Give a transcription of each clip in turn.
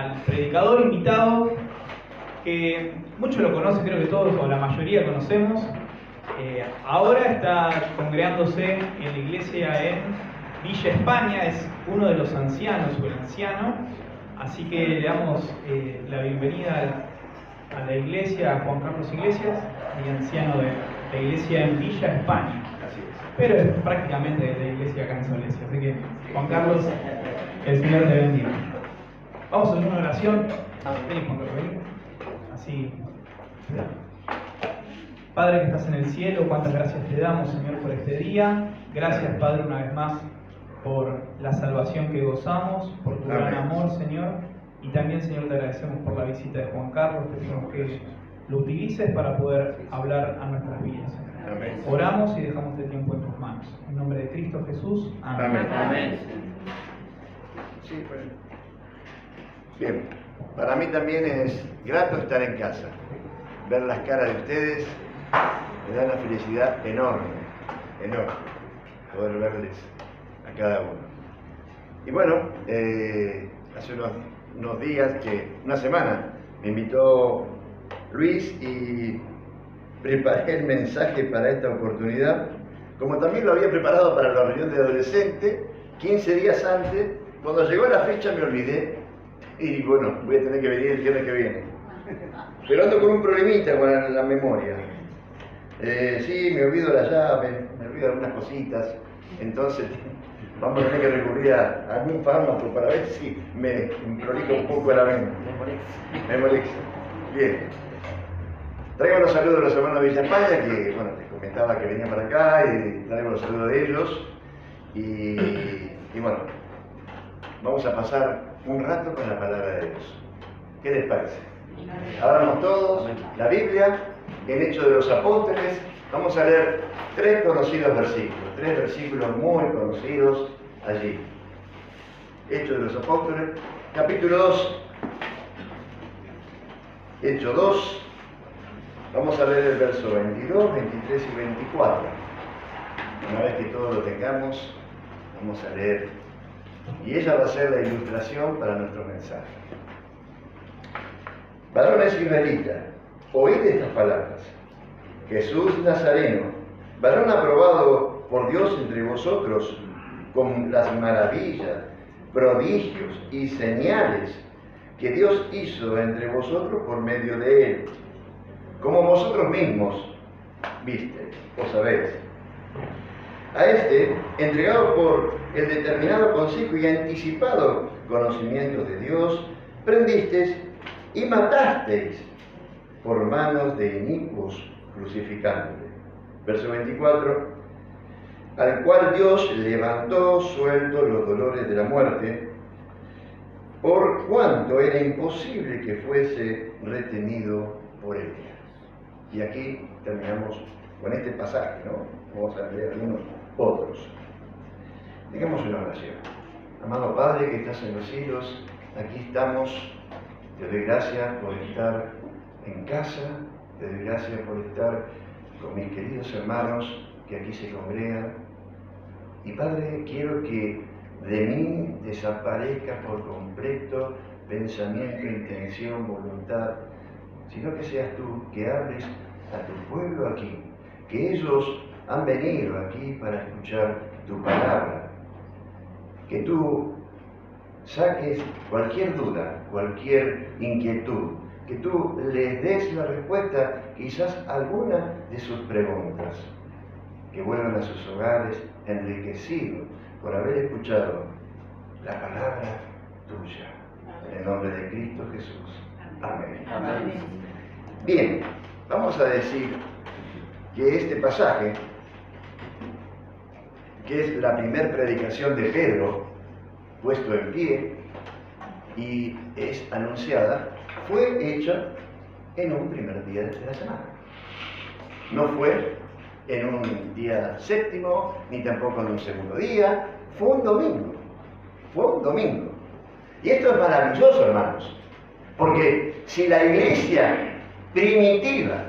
al predicador invitado, que muchos lo conocen, creo que todos o la mayoría conocemos. Ahora está congregándose en la iglesia en Villa España, es uno de los ancianos o el anciano, así que le damos la bienvenida a la iglesia, a Juan Carlos Iglesias, el anciano de la iglesia en Villa España. Pero es prácticamente de la iglesia acá en Solesia, así que Juan Carlos, el Señor te bendiga. Vamos a hacer una oración. Vení, Juan Carlos, vení. Así. Padre que estás en el cielo, cuántas gracias te damos, Señor, por este día. Gracias, Padre, una vez más por la salvación que gozamos, por tu gran amor, Señor. Y también, Señor, te agradecemos por la visita de Juan Carlos. Te pedimos que lo utilices para poder hablar a nuestras vidas, Señor. Amén. Oramos y dejamos este tiempo en tus manos. En nombre de Cristo Jesús. Amén. Amén. Amén. Sí, pues. Bien, para mí también es grato estar en casa. Ver las caras de ustedes me da una felicidad enorme, enorme, poder verles a cada uno. Y bueno, hace unos días, una semana, me invitó Luis y preparé el mensaje para esta oportunidad, como también lo había preparado para la reunión de adolescentes, 15 días antes. Cuando llegó la fecha me olvidé y bueno, voy a tener que venir el viernes que viene. Pero ando con un problemita con la memoria. Sí, me olvido la llave, me olvido algunas cositas, entonces vamos a tener que recurrir a algún fármaco para ver si me prolijo un poco la mente. Memorex. Bien. Traigo los saludos de los hermanos de Villa España, que bueno, les comentaba que venían para acá y traigo los saludos de ellos. Y bueno, vamos a pasar un rato con la palabra de Dios. ¿Qué les parece? Abramos todos la Biblia, en Hechos de los Apóstoles. Vamos a leer tres versículos muy conocidos allí. Hechos de los Apóstoles, capítulo 2. Hechos 2. Vamos a leer el verso 22, 23 y 24. Una vez que todos lo tengamos, vamos a leer. Y ella va a ser la ilustración para nuestro mensaje. Varones israelitas, oíd estas palabras. Jesús Nazareno, varón aprobado por Dios entre vosotros, con las maravillas, prodigios y señales que Dios hizo entre vosotros por medio de él, como vosotros mismos visteis o sabéis. A este, entregado por el determinado consejo y anticipado conocimiento de Dios, prendisteis y matasteis por manos de inicuos crucificándole. Verso 24, al cual Dios levantó suelto los dolores de la muerte, por cuanto era imposible que fuese retenido por ella. Y aquí terminamos con este pasaje, ¿no? Vamos a leer algunos otros. Digamos una oración. Amado Padre que estás en los cielos, aquí estamos. Te doy gracias por estar en casa, te doy gracias por estar con mis queridos hermanos que aquí se congregan. Y Padre, quiero que de mí desaparezca por completo pensamiento, intención, voluntad, sino que seas tú que hables a tu pueblo aquí, que ellos han venido aquí para escuchar tu palabra, que tú saques cualquier duda, cualquier inquietud, que tú les des la respuesta quizás a alguna de sus preguntas, que vuelvan a sus hogares enriquecidos por haber escuchado la palabra tuya. En el nombre de Cristo Jesús. Amén. Amén. Bien, vamos a decir que este pasaje, que es la primera predicación de Pedro, puesto en pie y es anunciada, fue hecha en un primer día de la semana. No fue en un día séptimo, ni tampoco en un segundo día, fue un domingo. Fue un domingo. Y esto es maravilloso, hermanos, porque si la iglesia primitiva,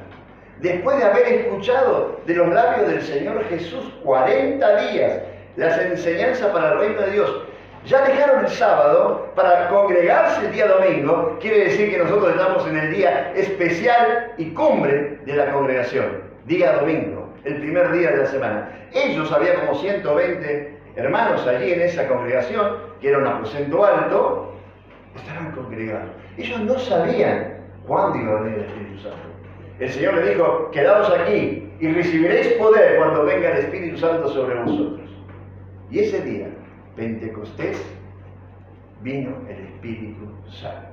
después de haber escuchado de los labios del Señor Jesús 40 días las enseñanzas para el reino de Dios, Ya dejaron el sábado para congregarse el día domingo. Quiere decir que nosotros estamos en el día especial y cumbre de la congregación. Día domingo, el primer día de la semana. Ellos, había como 120 hermanos allí en esa congregación, que era un aposento alto, estaban congregados. Ellos no sabían cuándo iba a venir el Espíritu Santo. El Señor le dijo: quedaos aquí y recibiréis poder cuando venga el Espíritu Santo sobre vosotros. Y ese día, Pentecostés, vino el Espíritu Santo.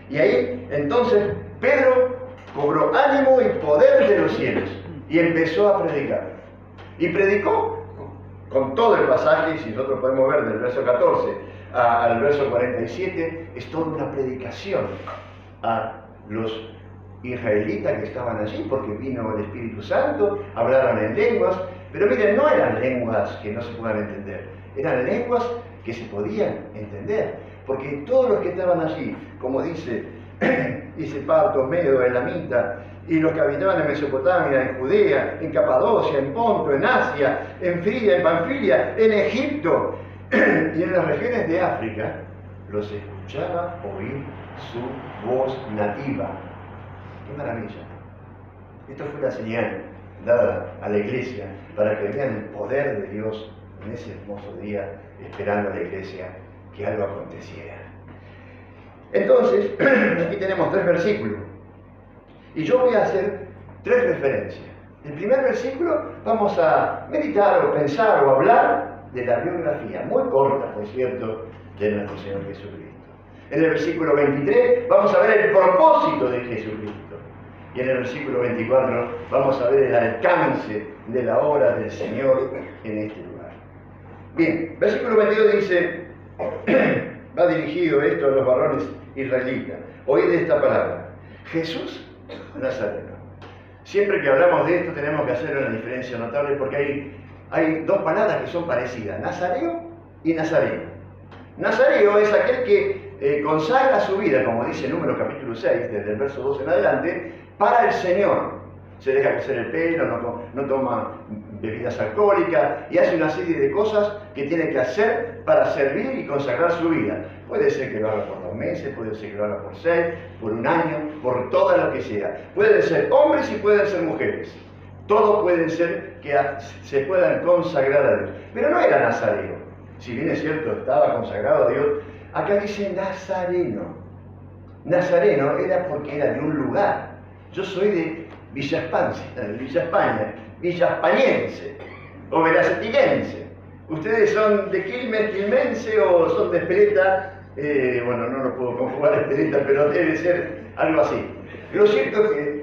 Y ahí entonces Pedro cobró ánimo y poder de los cielos y empezó a predicar. Y predicó con todo el pasaje, y si nosotros podemos ver del verso 14 al verso 47, es toda una predicación a los israelitas que estaban allí, porque vino el Espíritu Santo, hablaron en lenguas, pero miren, no eran lenguas que no se puedan entender, eran lenguas que se podían entender, porque todos los que estaban allí, como dice Parto, Medo, Elamita, y los que habitaban en Mesopotamia, en Judea, en Capadocia, en Ponto, en Asia, en Frigia, en Panfilia, en Egipto y en las regiones de África, los escuchaba oír su voz nativa. ¡Qué maravilla! Esto fue la señal dada a la iglesia para que vean el poder de Dios en ese hermoso día, esperando a la iglesia que algo aconteciera. Entonces, aquí tenemos 3 versículos. Y yo voy a hacer 3 referencias. El primer versículo vamos a meditar o pensar o hablar de la biografía, muy corta, por cierto, de nuestro Señor Jesucristo. En el versículo 23 vamos a ver el propósito de Jesucristo. Y en el versículo 24 vamos a ver el alcance de la obra del Señor en este lugar. Bien, versículo 22 dice, va dirigido esto a los varones israelitas. Oíd esta palabra: Jesús Nazareno. Siempre que hablamos de esto tenemos que hacer una diferencia notable, porque hay 2 palabras que son parecidas: Nazareo y Nazareno. Nazareo es aquel que consagra su vida, como dice Números capítulo 6, desde el verso 2 en adelante, para el Señor. Se deja crecer el pelo, no toma bebidas alcohólicas y hace una serie de cosas que tiene que hacer para servir y consagrar su vida. Puede ser que lo haga por 2 meses, puede ser que lo haga por 6, por 1 año, por todo lo que sea. Pueden ser hombres y pueden ser mujeres. Todos pueden ser que se puedan consagrar a Dios. Pero no era nazareo. Si bien es cierto, estaba consagrado a Dios, acá dice nazareno. Nazareno era porque era de un lugar. Yo soy de Villa España, villaspañense o veracetiguense. ¿Ustedes son de Quilmes, quilmense o son de Espeleta? Bueno, no lo puedo conjugar a Espeleta, pero debe ser algo así. Lo cierto es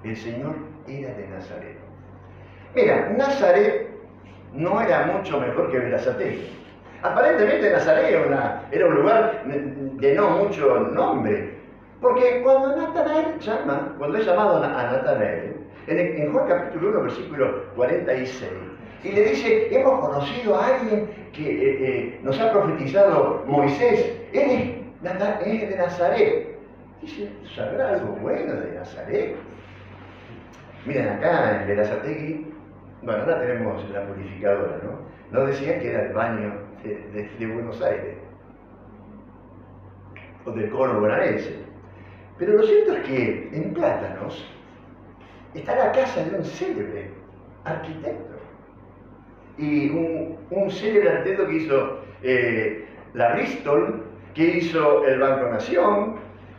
que el Señor era de Nazaret. Mira, Nazaret no era mucho mejor que Berazategui. Aparentemente Nazaret era un lugar de no mucho nombre, porque cuando Natanael llama, cuando es llamado a Natanael, en Juan capítulo 1, versículo 46, y le dice: hemos conocido a alguien que nos ha profetizado Moisés, él es de Nazaret. Dice: ¿sabrá algo bueno de Nazaret? Miren, acá en Berazategui, bueno, ahora tenemos la purificadora, ¿no? No decían que era el baño de Buenos Aires, o del cono bonaerense. Pero lo cierto es que en Plátanos está la casa de un célebre arquitecto. Y un célebre arquitecto que hizo la Bristol, que hizo el Banco Nación,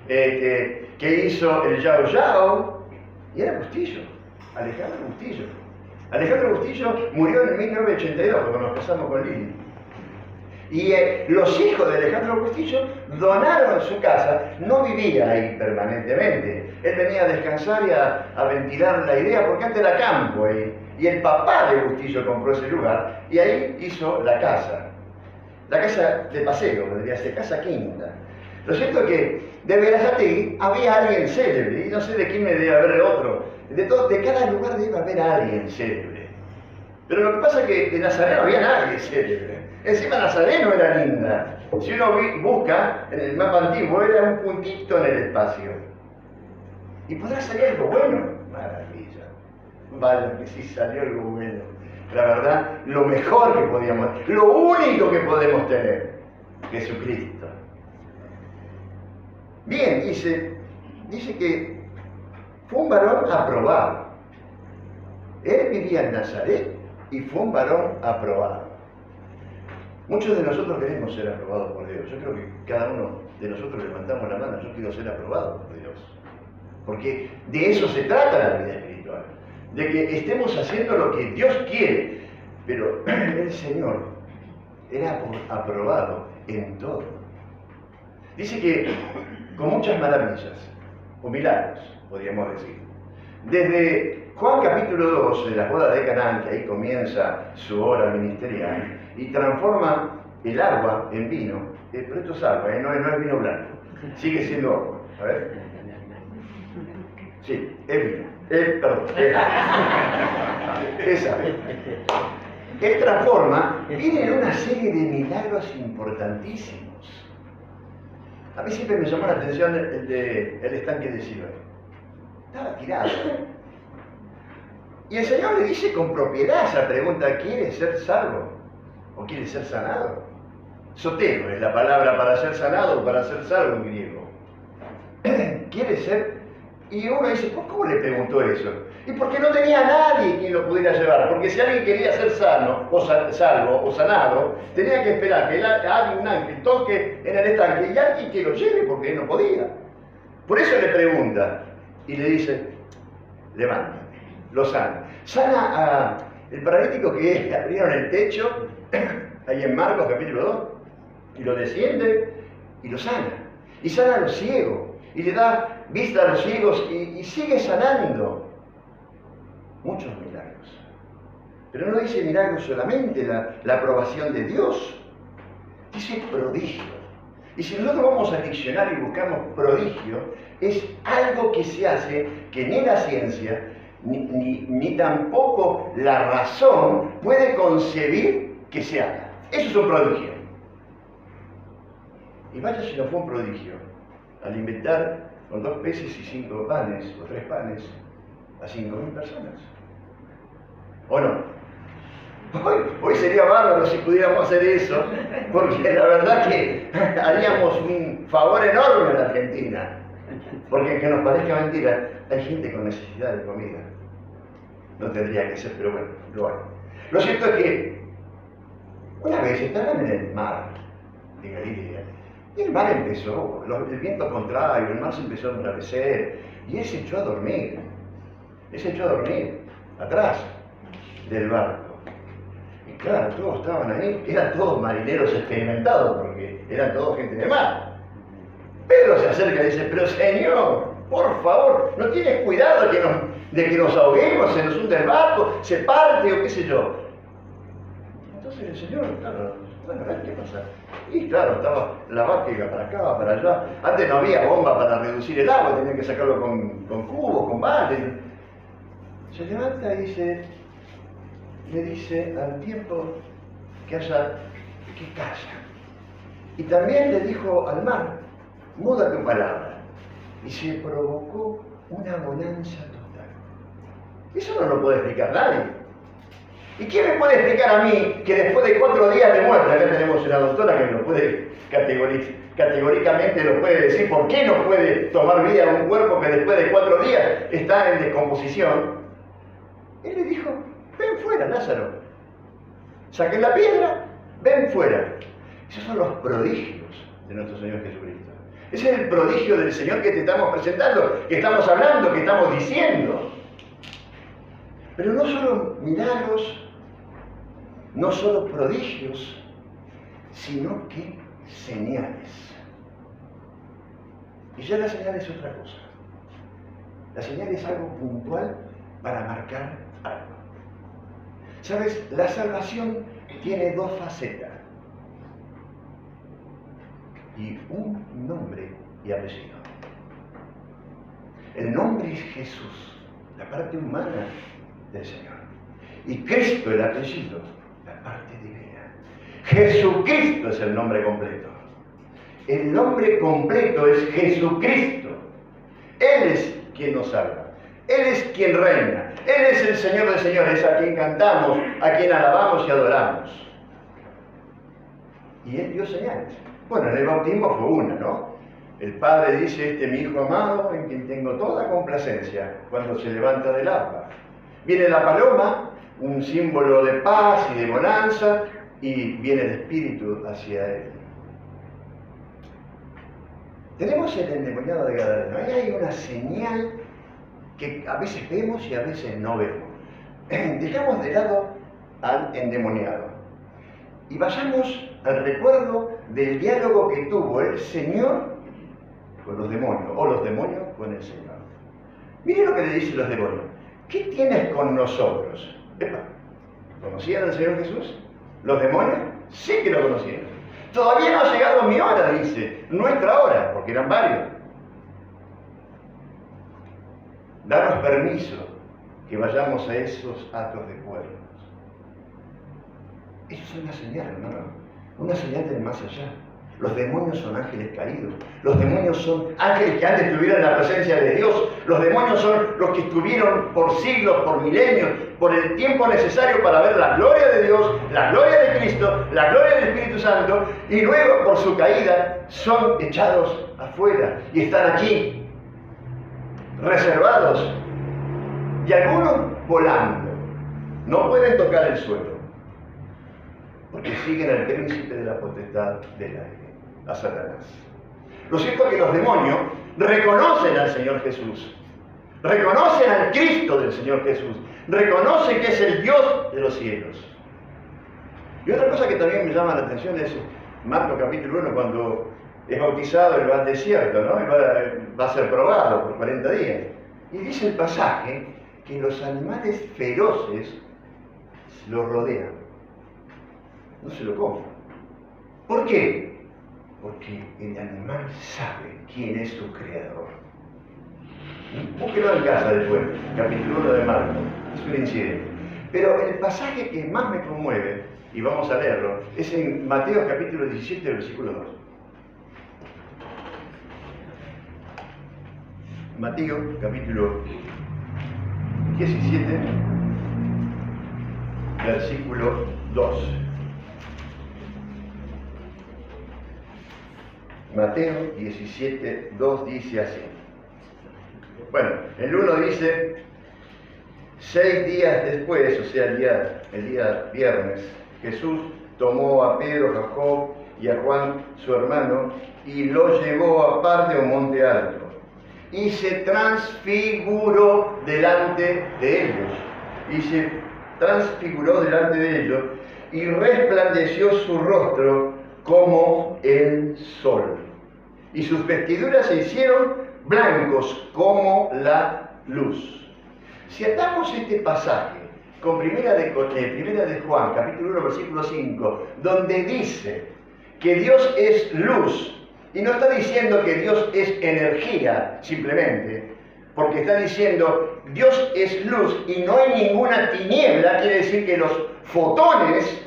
que hizo el Yao Yao, y era Bustillo, Alejandro Bustillo. Alejandro Bustillo murió en 1982, cuando nos casamos con Lili. Y los hijos de Alejandro Bustillo donaron su casa. No vivía ahí permanentemente. Él venía a descansar y a ventilar la idea, porque antes era campo ahí. Y el papá de Bustillo compró ese lugar y ahí hizo la casa. La casa de paseo, podría ser, casa quinta. Lo cierto es que de Berazategui había alguien célebre, y no sé de quién me debe haber otro. De cada lugar debe haber alguien célebre. Pero lo que pasa es que de Nazaret no había nadie célebre. Encima Nazaret no era linda. Si uno busca en el mapa antiguo, era un puntito en el espacio. ¿Y podrá salir algo bueno? Maravilla. Vale, que sí salió algo bueno. la verdad, lo mejor que podíamos, lo único que podemos tener, Jesucristo. Bien, dice que fue un varón aprobado. Él vivía en Nazaret y fue un varón aprobado. Muchos de nosotros queremos ser aprobados por Dios. Yo creo que cada uno de nosotros levantamos la mano, yo quiero ser aprobado por Dios. Porque de eso se trata la vida espiritual. De que estemos haciendo lo que Dios quiere. Pero el Señor era aprobado en todo. Dice que con muchas maravillas, o milagros, podríamos decir. Desde Juan capítulo 2, de la boda de Canaán, que ahí comienza su obra ministerial, y transforma el agua en vino, pero esto es agua, no es vino blanco, sigue siendo agua. A ver. Sí, es vino. Perdón, es agua. Él transforma, viene una serie de milagros importantísimos. A mí siempre me llamó la atención el estanque de Siloé. Estaba tirado. Y el Señor le dice con propiedad esa pregunta: ¿quieres ser salvo? ¿O quieres ser sanado? Sotero es la palabra para ser sanado o para ser salvo en griego. ¿Quieres ser? Y uno dice, ¿cómo le preguntó eso? Y porque no tenía nadie quien lo pudiera llevar. Porque si alguien quería ser sano, o salvo, o sanado, tenía que esperar que alguien, un ángel, toque en el estanque y alguien que lo lleve, porque él no podía. Por eso le pregunta y le dice, levántate, lo sana. Sana al paralítico que abrieron el techo, ahí en Marcos capítulo 2, y lo desciende y lo sana. Y sana a los ciegos, y le da vista a los ciegos, y sigue sanando. Muchos milagros. Pero no dice milagros solamente, la aprobación de Dios. Dice prodigio. Y si nosotros vamos al diccionario y buscamos prodigio, es algo que se hace que ni la ciencia, ni tampoco la razón puede concebir que se haga. Eso es un prodigio. Y vaya si no fue un prodigio, al inventar con 2 peces y 5 panes, o 3 panes, a 5.000 personas. ¿O no? Hoy sería bárbaro si pudiéramos hacer eso, porque la verdad que haríamos un favor enorme a la Argentina. Porque aunque nos parezca mentira, hay gente con necesidad de comida. No tendría que ser, pero bueno, lo hay. Lo cierto es que una vez estaban en el mar de Galilea, y el mar empezó, el viento contrario, el mar se empezó a embravecer, y él se echó a dormir. Él se echó a dormir, atrás del barco. Y claro, todos estaban ahí, eran todos marineros experimentados, porque eran todos gente de mar. Pedro se acerca y dice, pero Señor, por favor, ¿no tienes cuidado de que nos ahoguemos, se nos hunde el barco, se parte o qué sé yo? Entonces el Señor, claro, bueno, a ver qué pasa. Y claro, estaba la barca iba para acá, para allá. Antes no había bomba para reducir el agua, tenían que sacarlo con cubos, con baldes. Se levanta y le dice al tiempo que calla. Y también le dijo al mar, muda tu palabra. Y se provocó una bonanza total. Eso no lo puede explicar nadie. ¿Y quién me puede explicar a mí que después de 4 días de muerte, acá tenemos una doctora que me lo puede categóricamente lo puede decir, por qué no puede tomar vida a un cuerpo que después de 4 días está en descomposición? Él le dijo, ven fuera, Lázaro. Saquen la piedra, ven fuera. Esos son los prodigios de nuestro Señor Jesucristo. Ese es el prodigio del Señor que te estamos presentando, que estamos hablando, que estamos diciendo. Pero no solo milagros, no solo prodigios, sino que señales. Y ya la señal es otra cosa. La señal es algo puntual para marcar algo. ¿Sabes? La salvación tiene 2 facetas. Y un nombre y apellido. El nombre es Jesús, la parte humana del Señor. Y Cristo, el apellido, la parte divina. Jesucristo es el nombre completo. El nombre completo es Jesucristo. Él es quien nos salva. Él es quien reina. Él es el Señor de señores, a quien cantamos, a quien alabamos y adoramos. Y Él dio señales. Bueno, en el bautismo fue una, ¿no? El Padre dice, este es mi Hijo amado, en quien tengo toda complacencia, cuando se levanta del agua. Viene la paloma, un símbolo de paz y de bonanza, y viene el Espíritu hacia Él. Tenemos el endemoniado de Gadareno. Ahí hay una señal que a veces vemos y a veces no vemos. Dejamos de lado al endemoniado y vayamos al recuerdo del diálogo que tuvo el Señor con los demonios, o los demonios con el Señor. Miren lo que le dicen los demonios. ¿Qué tienes con nosotros? Epa, ¿conocían al Señor Jesús? ¿Los demonios? Sí que lo conocían. Todavía no ha llegado mi hora, dice, nuestra hora, porque eran varios. Danos permiso que vayamos a esos atos de cuernos. Eso es una señal, hermano, una señal del más allá. Los demonios son ángeles caídos. Los demonios son ángeles que antes estuvieron en la presencia de Dios. Los demonios son los que estuvieron por siglos, por milenios, por el tiempo necesario para ver la gloria de Dios, la gloria de Cristo, la gloria del Espíritu Santo, y luego por su caída son echados afuera y están aquí, reservados, y algunos volando. No pueden tocar el suelo, porque siguen al príncipe de la potestad del aire, a Satanás. Lo cierto es que los demonios reconocen al Señor Jesús, reconocen al Cristo del Señor Jesús, reconocen que es el Dios de los cielos. Y otra cosa que también me llama la atención es Marcos capítulo 1, cuando es bautizado, él va al desierto, ¿no? Él va a ser probado por 40 días. Y dice el pasaje que los animales feroces lo rodean. No se lo comen. ¿Por qué? Porque el animal sabe quién es su creador. Búsquelo en casa después, capítulo 1 de Marcos. Es un incidente. Pero el pasaje que más me conmueve, y vamos a leerlo, es en Mateo capítulo 17, versículo 2. Mateo capítulo 17, versículo 2. Mateo 17, 2 dice así. Bueno, el 1 dice, 6 días después, o sea, el día viernes, Jesús tomó a Pedro, Jacob y a Juan, su hermano, y los llevó aparte a un monte alto, y se transfiguró delante de ellos. Y resplandeció su rostro como el sol, y sus vestiduras se hicieron blancos como la luz. Si atamos este pasaje con primera de Juan, capítulo 1, versículo 5, donde dice que Dios es luz, y no está diciendo que Dios es energía simplemente, porque está diciendo Dios es luz y no hay ninguna tiniebla, quiere decir que los fotones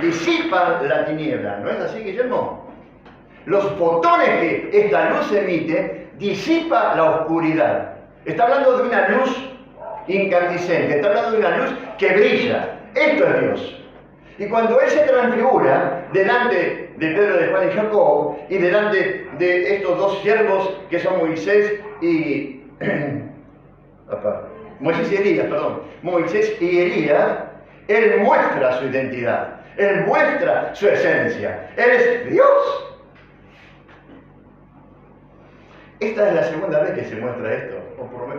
disipan la tiniebla. ¿No es así, Guillermo? Los fotones que esta luz emite disipa la oscuridad. Está hablando de una luz incandescente, está hablando de una luz que brilla. Esto es Dios. Y cuando Él se transfigura delante de Pedro, de Juan y Jacob, y delante de estos dos siervos que son Moisés y Elías, Él muestra su identidad, Él muestra su esencia. Él es Dios. Esta es la segunda vez que se muestra esto,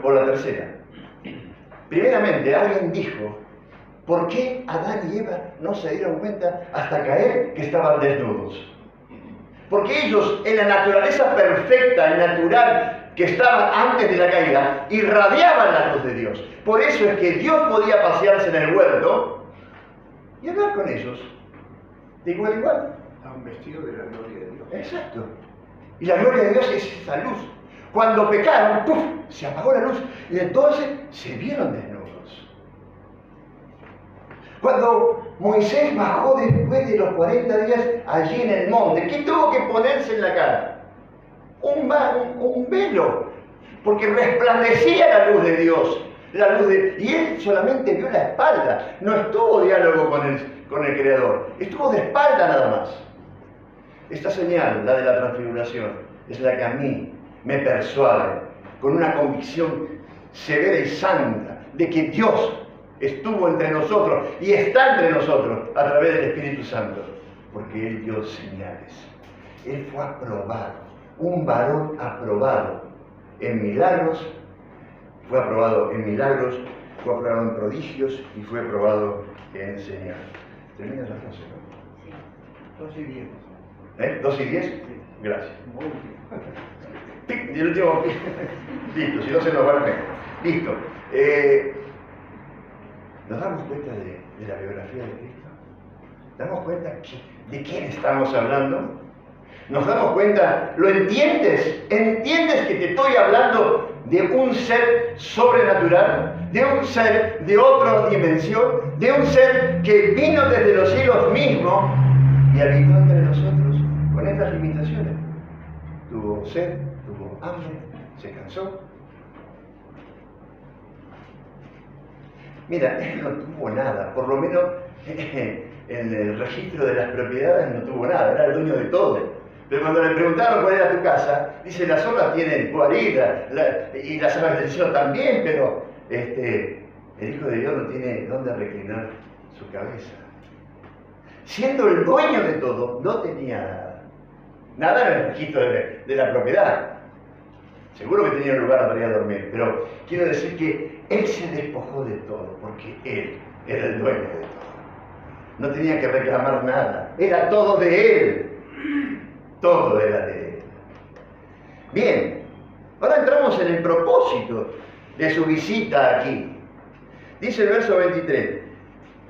o la tercera. Primeramente, alguien dijo, ¿por qué Adán y Eva no se dieron cuenta hasta caer que estaban desnudos? Porque ellos, en la naturaleza perfecta y natural que estaba antes de la caída, irradiaban la luz de Dios. Por eso es que Dios podía pasearse en el huerto y hablar con ellos, de igual a igual. Estaban vestidos de la gloria de Dios. Exacto. Y la gloria de Dios es esa luz. Cuando pecaron, ¡puf!, se apagó la luz y entonces se vieron desnudos. Cuando Moisés bajó después de los 40 días allí en el monte, ¿qué tuvo que ponerse en la cara? Un velo, porque resplandecía la luz de Dios. la luz y él solamente vio la espalda, no estuvo diálogo con el Creador, estuvo de espalda nada más. Esta señal, la de la transfiguración, es la que a mí me persuade con una convicción severa y santa de que Dios estuvo entre nosotros y está entre nosotros a través del Espíritu Santo, porque Él dio señales. Él fue aprobado, un varón aprobado en milagros, fue aprobado en milagros, fue aprobado en prodigios y fue aprobado en señales. ¿Termina la frase, no? Sí. 2 y 10. ¿Eh? ¿2 y 10? Sí. Gracias. Muy bien. Y el último, listo, si no se nos va el mes. Listo. ¿Nos damos cuenta de la biografía de Cristo? ¿Nos damos cuenta de quién estamos hablando? ¿Nos damos cuenta? ¿Lo entiendes? ¿Entiendes que te estoy hablando de un ser sobrenatural? ¿De un ser de otra dimensión? ¿De un ser que vino desde los cielos mismos y habitó entre nosotros con estas limitaciones? Tuvo sed, tuvo hambre, se cansó. Mira, él no tuvo nada, por lo menos en el registro de las propiedades no tuvo nada, era el dueño de todo. Pero cuando le preguntaron cuál era tu casa, dice, las zorras tienen guarida y las aves del cielo también, pero el Hijo de Dios no tiene dónde reclinar su cabeza. Siendo el dueño de todo, no tenía nada. Nada en el registro de la propiedad. Seguro que tenía un lugar para ir a dormir, pero quiero decir que él se despojó de todo, porque él era el dueño de todo. No tenía que reclamar nada, era todo de él. Todo era de él. Bien, ahora entramos en el propósito de su visita aquí. Dice el verso 23.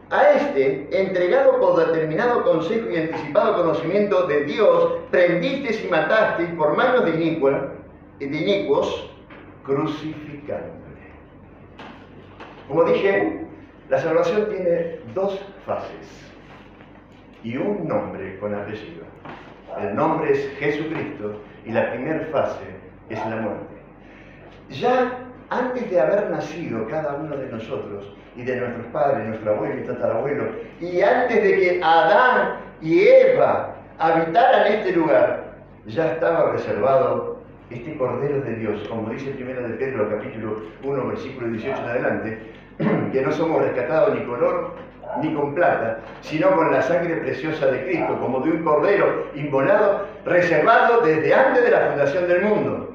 A este, entregado por determinado consejo y anticipado conocimiento de Dios, prendisteis y matasteis por manos de inicuos, crucificándole. Como dije, la salvación tiene 2 fases y un nombre con apellido. El nombre es Jesucristo y la primera fase es la muerte. Ya antes de haber nacido cada uno de nosotros y de nuestros padres, nuestro abuelo y tatarabuelo, y antes de que Adán y Eva habitaran este lugar, ya estaba reservado este Cordero de Dios, como dice 1 de Pedro, capítulo 1, versículo 18 en adelante, que no somos rescatados ni con oro ni con plata, sino con la sangre preciosa de Cristo, como de un cordero inmolado, reservado desde antes de la fundación del mundo.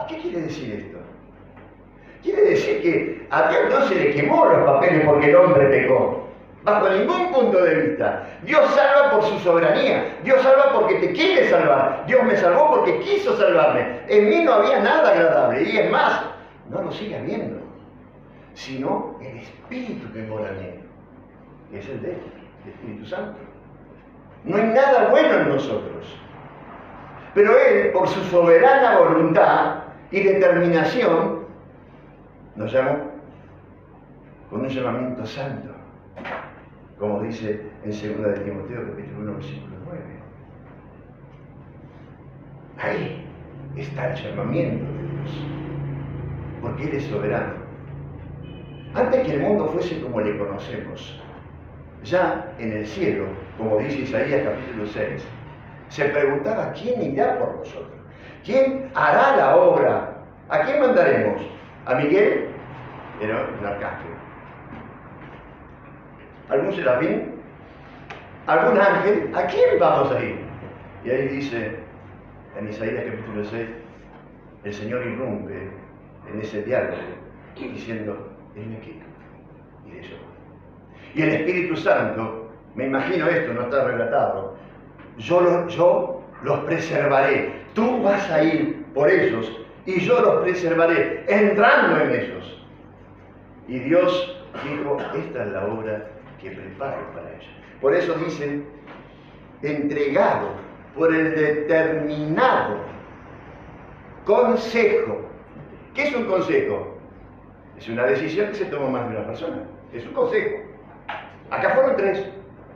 ¿Y qué quiere decir esto? Quiere decir que a Dios no se le quemó los papeles porque el hombre pecó. Bajo ningún punto de vista. Dios salva por su soberanía. Dios salva porque te quiere salvar. Dios me salvó porque quiso salvarme. En mí no había nada agradable. Y es más, no lo sigue habiendo. Sino el Espíritu que mora en él. Que es el de él, el Espíritu Santo. No hay nada bueno en nosotros. Pero Él, por su soberana voluntad y determinación, nos llamó con un llamamiento santo, como dice en 2 de Timoteo, capítulo 1, versículo 9. Ahí está el llamamiento de Dios, porque Él es soberano. Antes que el mundo fuese como le conocemos, ya en el cielo, como dice Isaías capítulo 6, se preguntaba quién irá por nosotros, quién hará la obra, a quién mandaremos, a Miguel, era un arcángel, algún serafín, algún ángel, ¿a quién vamos a ir? Y ahí dice en Isaías capítulo 6, el Señor irrumpe en ese diálogo diciendo, heme aquí, iré yo. Y el Espíritu Santo, me imagino esto, no está relatado, yo los preservaré. Tú vas a ir por ellos y yo los preservaré, entrando en ellos. Y Dios dijo, esta es la obra que preparo para ellos. Por eso dice, entregado por el determinado consejo. ¿Qué es un consejo? Es una decisión que se toma más de una persona. Es un consejo. Acá fueron 3,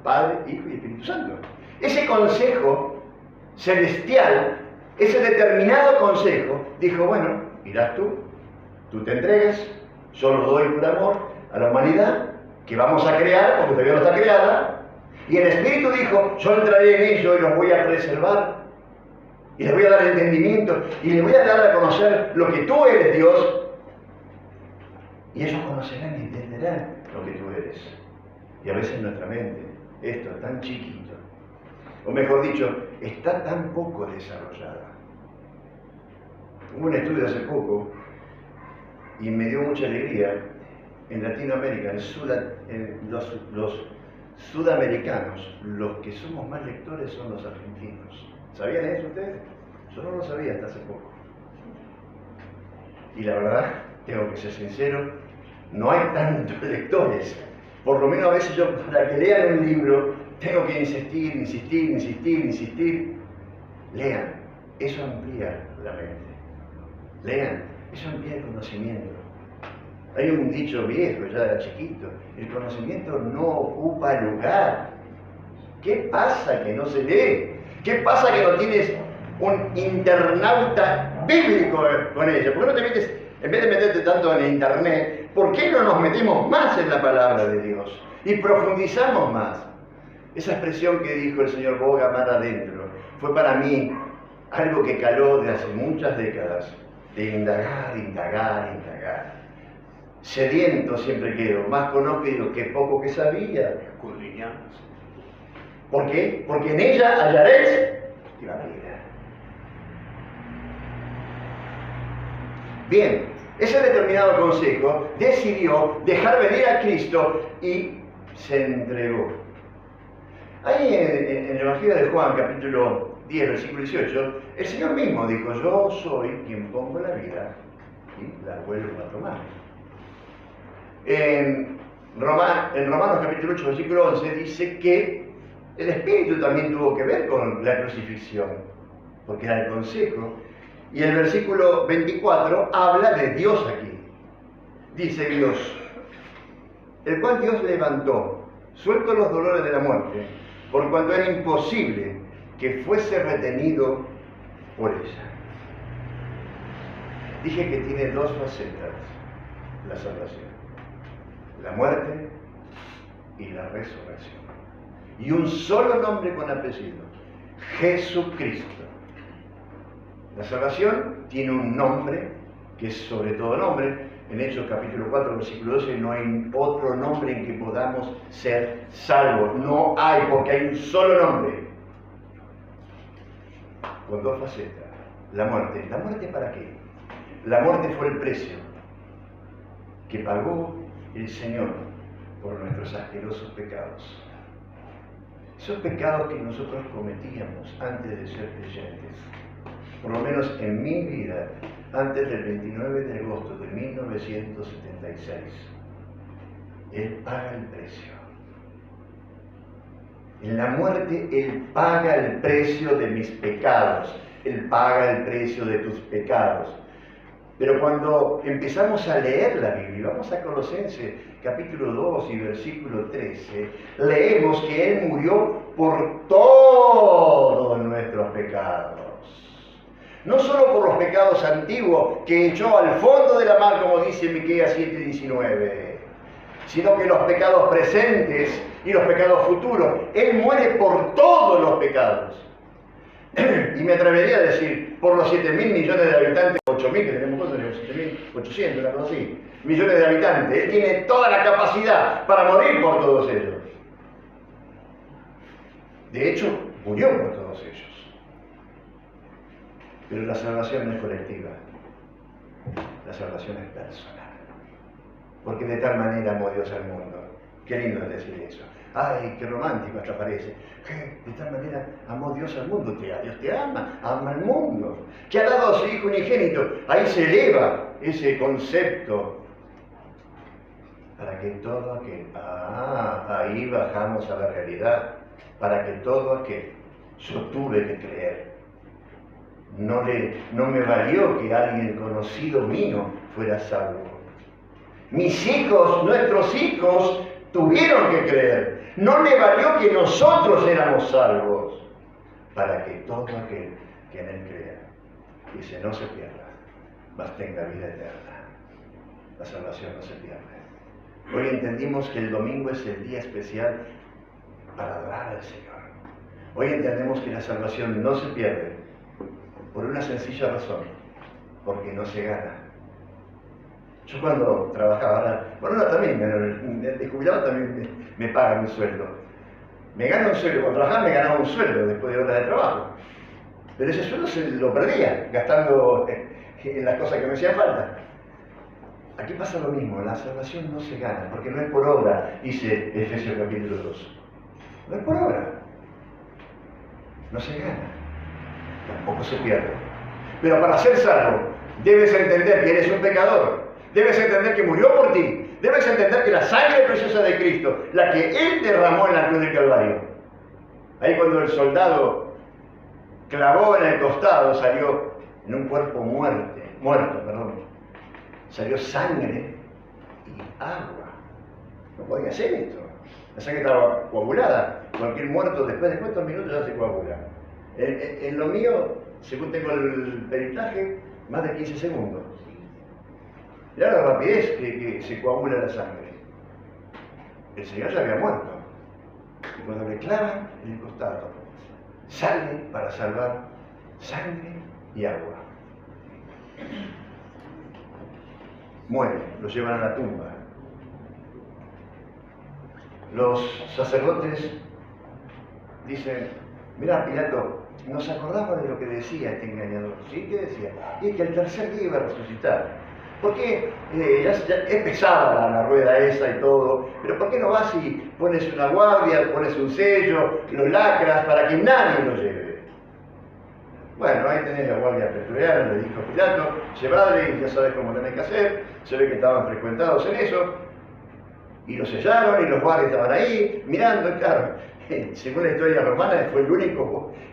Padre, Hijo y Espíritu Santo. Ese consejo celestial, ese determinado consejo, dijo, bueno, irás tú te entregues, yo lo doy por amor a la humanidad, que vamos a crear, porque todavía no está creada, y el Espíritu dijo, yo entraré en ellos y los voy a preservar, y les voy a dar entendimiento, y les voy a dar a conocer lo que tú eres, Dios, y ellos conocerán y entenderán lo que tú eres. Y a veces nuestra mente, esto es tan chiquito, o mejor dicho, está tan poco desarrollada. Hubo un estudio hace poco, y me dio mucha alegría, en Latinoamérica, los sudamericanos, los que somos más lectores son los argentinos. ¿Sabían eso ustedes? Yo no lo sabía hasta hace poco. Y la verdad, tengo que ser sincero, no hay tantos lectores. Por lo menos a veces yo, para que lean un libro, tengo que insistir. Lean, eso amplía la mente. Lean, eso amplía el conocimiento. Hay un dicho viejo, ya era chiquito, el conocimiento no ocupa lugar. ¿Qué pasa que no se lee? ¿Qué pasa que no tienes un internauta bíblico con ella? ¿Por qué no te metes, en vez de meterte tanto en internet, por qué no nos metemos más en la palabra de Dios y profundizamos más? Esa expresión que dijo el señor Boga mar adentro fue para mí algo que caló de hace muchas décadas, de indagar. Sediento siempre quedo, más conozco y digo, qué poco que sabía. Escudriñamos. ¿Por qué? Porque en ella hallaréis la vida. Bien, ese determinado consejo decidió dejar venir a Cristo y se entregó. Ahí en el Evangelio de Juan, capítulo 10, versículo 18, el Señor mismo dijo, yo soy quien pongo la vida y la vuelvo a tomar. En Romanos capítulo 8, versículo 11, dice que el Espíritu también tuvo que ver con la crucifixión, porque era el consejo. Y el versículo 24 habla de Dios aquí. Dice Dios, el cual Dios levantó, suelto los dolores de la muerte, por cuanto era imposible que fuese retenido por ella. Dije que tiene dos facetas la salvación. La muerte y la resurrección. Y un solo nombre con apellido, Jesucristo. La salvación tiene un nombre que es sobre todo nombre. En Hechos capítulo 4, versículo 12, no hay otro nombre en que podamos ser salvos. No hay, porque hay un solo nombre. Con dos facetas. La muerte. ¿La muerte para qué? La muerte fue el precio que pagó el Señor por nuestros asquerosos pecados. Esos pecados que nosotros cometíamos antes de ser creyentes, por lo menos en mi vida, antes del 29 de agosto de 1976, Él paga el precio. En la muerte, Él paga el precio de mis pecados. Él paga el precio de tus pecados. Pero cuando empezamos a leer la Biblia, vamos a Colosenses capítulo 2 y versículo 13, leemos que Él murió por todos nuestros pecados. No solo por los pecados antiguos que echó al fondo de la mar, como dice Miqueas 7:19, sino que los pecados presentes y los pecados futuros. Él muere por todos los pecados. Y me atrevería a decir, por los 7.000 millones de habitantes, 8.000 que tenemos nosotros, 7.800, una cosa así, millones de habitantes. Él tiene toda la capacidad para morir por todos ellos. De hecho, murió por todos ellos. Pero la salvación no es colectiva. La salvación es personal. Porque de tal manera amó Dios al mundo. Qué lindo es decir eso. Ay, qué romántico hasta parece. De tal manera amó Dios al mundo. Dios te ama al mundo. Que ha dado a su Hijo unigénito. Ahí se eleva ese concepto. Para que todo aquel... ahí bajamos a la realidad. Para que todo aquel... Yo tuve que creer. No me valió que alguien conocido mío fuera salvo. Mis hijos, nuestros hijos, tuvieron que creer. No le valió que nosotros éramos salvos, para que todo aquel que en Él crea, dice, no se pierda, mas tenga vida eterna. La salvación no se pierde. Hoy entendimos que el domingo es el día especial para adorar al Señor. Hoy entendemos que la salvación no se pierde por una sencilla razón, porque no se gana. Yo cuando trabajaba, ahora también, de jubilado también me pagan un sueldo. Me gano un sueldo, cuando trabajaba me ganaba un sueldo después de horas de trabajo. Pero ese sueldo se lo perdía, gastando en las cosas que me hacían falta. Aquí pasa lo mismo, la salvación no se gana, porque no es por obra, dice Efesios capítulo 2. No es por obra. No se gana, tampoco se pierde. Pero para ser salvo, debes entender que eres un pecador. Debes entender que murió por ti. Debes entender que la sangre preciosa de Cristo, la que Él derramó en la cruz del Calvario. Ahí cuando el soldado clavó en el costado, salió en un cuerpo muerto, salió sangre y agua. No podía hacer esto. La sangre estaba coagulada. Cualquier muerto, después de cuántos minutos ya se coagula. En lo mío, según tengo el peritaje, más de 15 segundos. Mirá la rapidez que se coagula la sangre. El Señor ya había muerto. Y cuando le clavan en el costado, sale para salvar sangre y agua. Muere, lo llevan a la tumba. Los sacerdotes dicen, mirá Pilato, nos acordamos de lo que decía este engañador. ¿Sí? ¿Qué decía? Y que el tercer día iba a resucitar. ¿Por qué? Ya es pesada la rueda esa y todo, pero ¿por qué no vas y pones una guardia, pones un sello, lo lacras para que nadie lo lleve? Bueno, ahí tenés la guardia pretoriana, le dijo Pilato, llevadle y ya sabes cómo tenés que hacer. Se ve que estaban frecuentados en eso, y lo sellaron y los guardias estaban ahí mirando, y claro, según la historia romana fue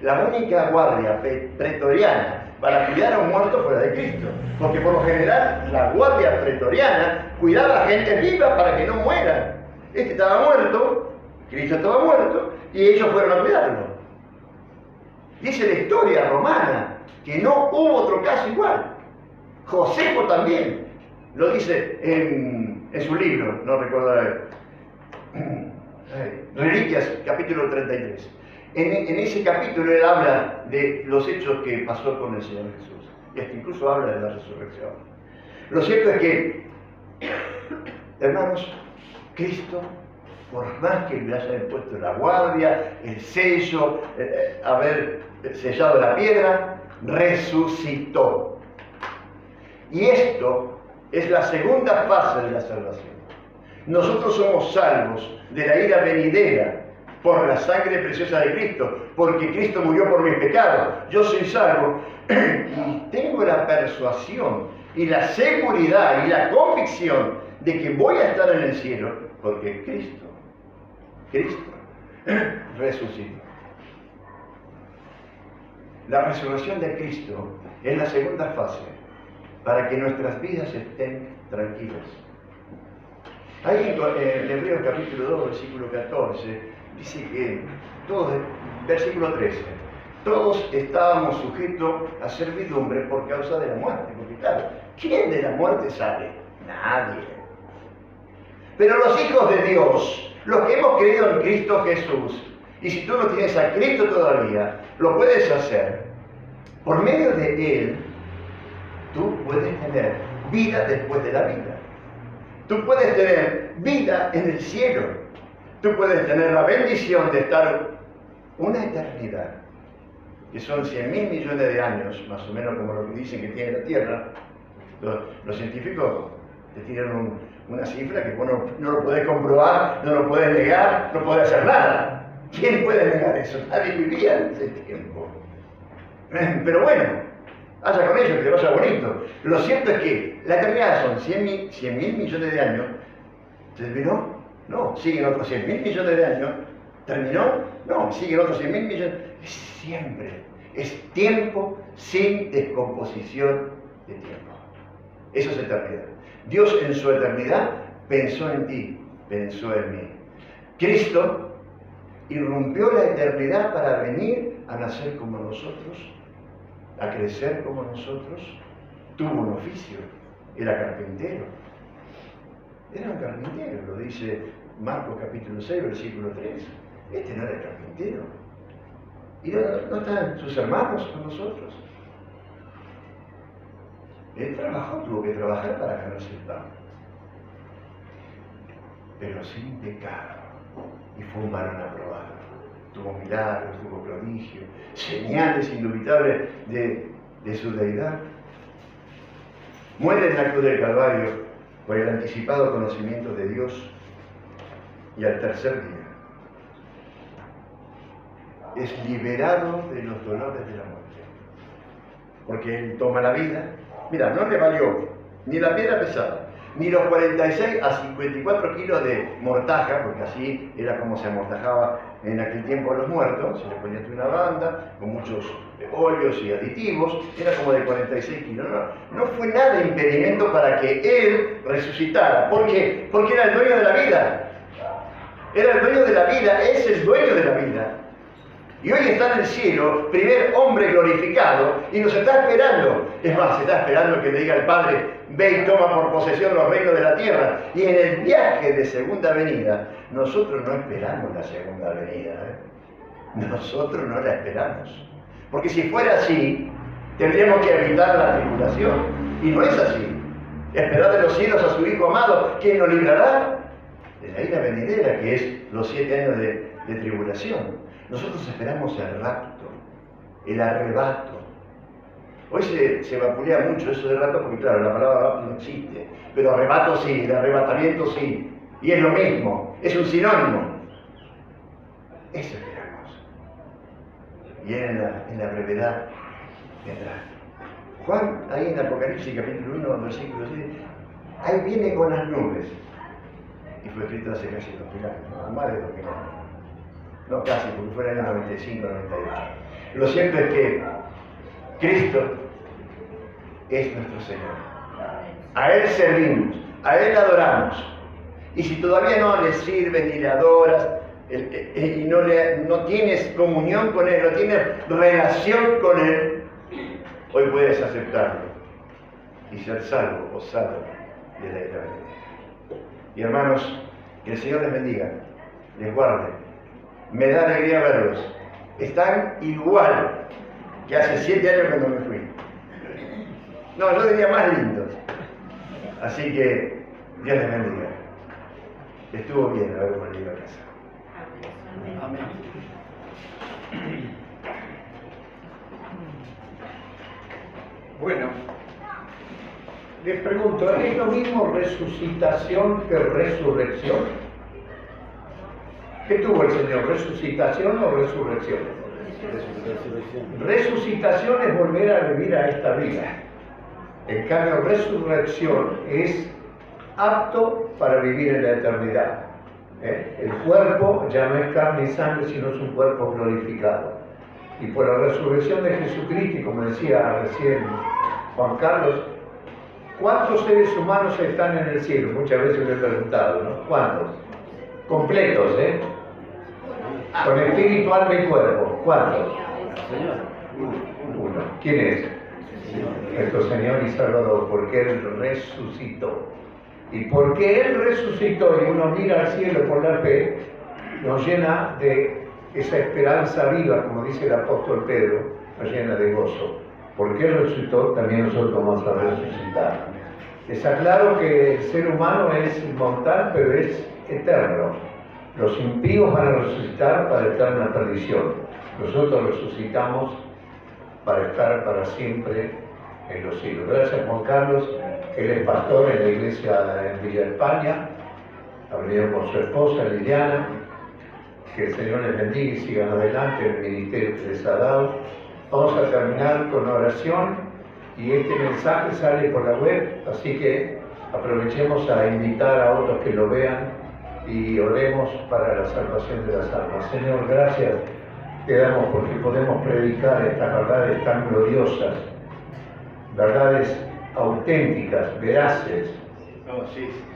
la única guardia pretoriana para cuidar a un muerto fuera de Cristo, porque por lo general la guardia pretoriana cuidaba a la gente viva para que no mueran. Este estaba muerto, Cristo estaba muerto, y ellos fueron a cuidarlo. Dice la historia romana que no hubo otro caso igual. Josefo también lo dice en su libro, no recuerdo, Reliquias, capítulo 33. En ese capítulo él habla de los hechos que pasó con el Señor Jesús, y hasta incluso habla de la resurrección. Lo cierto es que, hermanos, Cristo, por más que le hayan puesto la guardia, el sello, haber sellado la piedra, resucitó. Y esto es la segunda fase de la salvación. Nosotros somos salvos de la ira venidera por la sangre preciosa de Cristo, porque Cristo murió por mis pecados. Yo soy salvo y tengo la persuasión y la seguridad y la convicción de que voy a estar en el cielo, porque Cristo resucitó. La resurrección de Cristo es la segunda fase para que nuestras vidas estén tranquilas. Ahí en Hebreos capítulo 2, versículo 14, dice que versículo 13, todos estábamos sujetos a servidumbre por causa de la muerte, porque claro, ¿quién de la muerte sale? Nadie. Pero los hijos de Dios, los que hemos creído en Cristo Jesús, y si tú no tienes a Cristo todavía, lo puedes hacer. Por medio de Él, tú puedes tener vida después de la vida. Tú puedes tener vida en el cielo. Tú puedes tener la bendición de estar una eternidad, que son 100.000 millones de años, más o menos como lo que dicen que tiene la Tierra. Los científicos te tiran una cifra que vos no lo podés comprobar, no lo podés negar, no podés hacer nada. ¿Quién puede negar eso? Nadie vivía en ese tiempo. Pero bueno, haya con ello, que te vaya bonito. Lo cierto es que la eternidad son 100.000 millones de años. ¿Terminó? No. ¿Siguen otros 100.000 millones de años? ¿Terminó? No. ¿Siguen otros 100.000 millones? Es siempre. Es tiempo sin descomposición de tiempo. Eso es eternidad. Dios en su eternidad pensó en ti, pensó en mí. Cristo irrumpió la eternidad para venir a nacer como nosotros, a crecer como nosotros, tuvo un oficio, era carpintero. Era un carpintero, lo dice Marcos capítulo 6, versículo 3. Este no era carpintero. ¿Y no están sus hermanos con nosotros? Él trabajó, tuvo que trabajar para ganarse el pan. Pero sin pecado. Y fue un varón aprobado. Tuvo milagros, tuvo prodigios, señales indubitables de su deidad. Muere en la cruz del Calvario por el anticipado conocimiento de Dios y al tercer día es liberado de los dolores de la muerte. Porque Él toma la vida. Mira, no le valió ni la piedra pesada, ni los 46 a 54 kilos de mortaja, porque así era como se amortajaba en aquel tiempo a los muertos. Se le ponía una banda con muchos óleos y aditivos, era como de 46 kilos. No fue nada impedimento para que Él resucitara. ¿Por qué? Porque era el dueño de la vida. Era el dueño de la vida, es el dueño de la vida. Y hoy está en el cielo, primer hombre glorificado, y nos está esperando. Es más, está esperando que le diga al Padre: ve y toma por posesión los reinos de la tierra. Y en el viaje de segunda venida, nosotros no esperamos la segunda venida. Nosotros no la esperamos. Porque si fuera así, tendríamos que evitar la tribulación. Y no es así. Esperad de los cielos a su Hijo amado, quien nos librará de la ira venidera, que es los 7 años de tribulación. Nosotros esperamos el rapto, el arrebato. Hoy se vapulea mucho eso de rapto porque, claro, la palabra rapto no existe, pero arrebato sí, el arrebatamiento sí. Y es lo mismo, es un sinónimo. Eso esperamos. Y en la brevedad vendrá. Juan, ahí en Apocalipsis capítulo 1, versículo 6, ahí viene con las nubes. Y fue escrito hace casi 2000 años, ¿no? Más de 2000 años. No casi, porque fue en el año 95, 98. Lo cierto es que Cristo es nuestro Señor. A Él servimos, a Él adoramos. Y si todavía no le sirves ni le adoras, y no tienes comunión con Él, no tienes relación con Él, hoy puedes aceptarlo y ser salvo o salvo de la ira venidera. Y hermanos, que el Señor les bendiga, les guarde. Me da alegría verlos. Están igual que hace 7 años cuando me fui. No, yo diría más lindos. Así que Dios les bendiga. Estuvo bien haber venido a casa. Amén. Bueno, les pregunto, ¿es lo mismo resucitación que resurrección? ¿Qué tuvo el Señor? ¿Resucitación o resurrección? Resucitación es volver a vivir a esta vida. En cambio, resurrección es apto para vivir en la eternidad. El cuerpo ya no es carne y sangre, sino es un cuerpo glorificado. Y por la resurrección de Jesucristo, y como decía recién Juan Carlos, ¿cuántos seres humanos están en el cielo? Muchas veces me he preguntado, ¿no? ¿Cuántos? Completos, ¿eh? Con espíritu, alma y cuerpo. ¿Cuántos? Uno. ¿Quién es? Nuestro Señor y Salvador, porque Él resucitó. Y porque Él resucitó y uno mira al cielo por la fe, nos llena de esa esperanza viva, como dice el apóstol Pedro, nos llena de gozo. Porque Él resucitó, también nosotros vamos a resucitar. Está claro que el ser humano es inmortal, pero es eterno. Los impíos van a resucitar para eterna perdición. Nosotros resucitamos para estar para siempre en los cielos. Gracias, Juan Carlos. Él es pastor en la iglesia en Villa España. Ha venido con su esposa Liliana. Que el Señor les bendiga y sigan adelante en el ministerio que les ha dado. Vamos a terminar con una oración y este mensaje sale por la web, así que aprovechemos a invitar a otros que lo vean y oremos para la salvación de las almas. Señor, gracias te damos porque podemos predicar estas verdades tan gloriosas, verdades auténticas, veraces.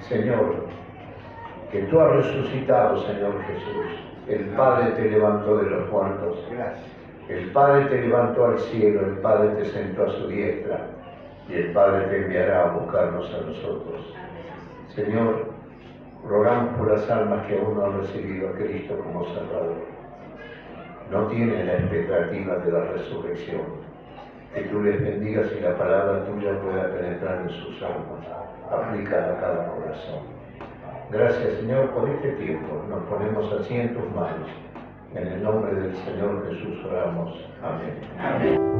Señor, que tú has resucitado, Señor Jesús. El Padre te levantó de los muertos. El Padre te levantó al cielo, el Padre te sentó a su diestra. y el Padre te enviará a buscarnos a nosotros. Señor, rogamos por las almas que aún no han recibido a Cristo como Salvador. No tienen la expectativa de la resurrección. Que tú les bendigas y la palabra tuya pueda penetrar en sus almas, aplicar a cada corazón. Gracias, Señor, por este tiempo. Nos ponemos así en tus manos. En el nombre del Señor Jesús oramos. Amén. Amén.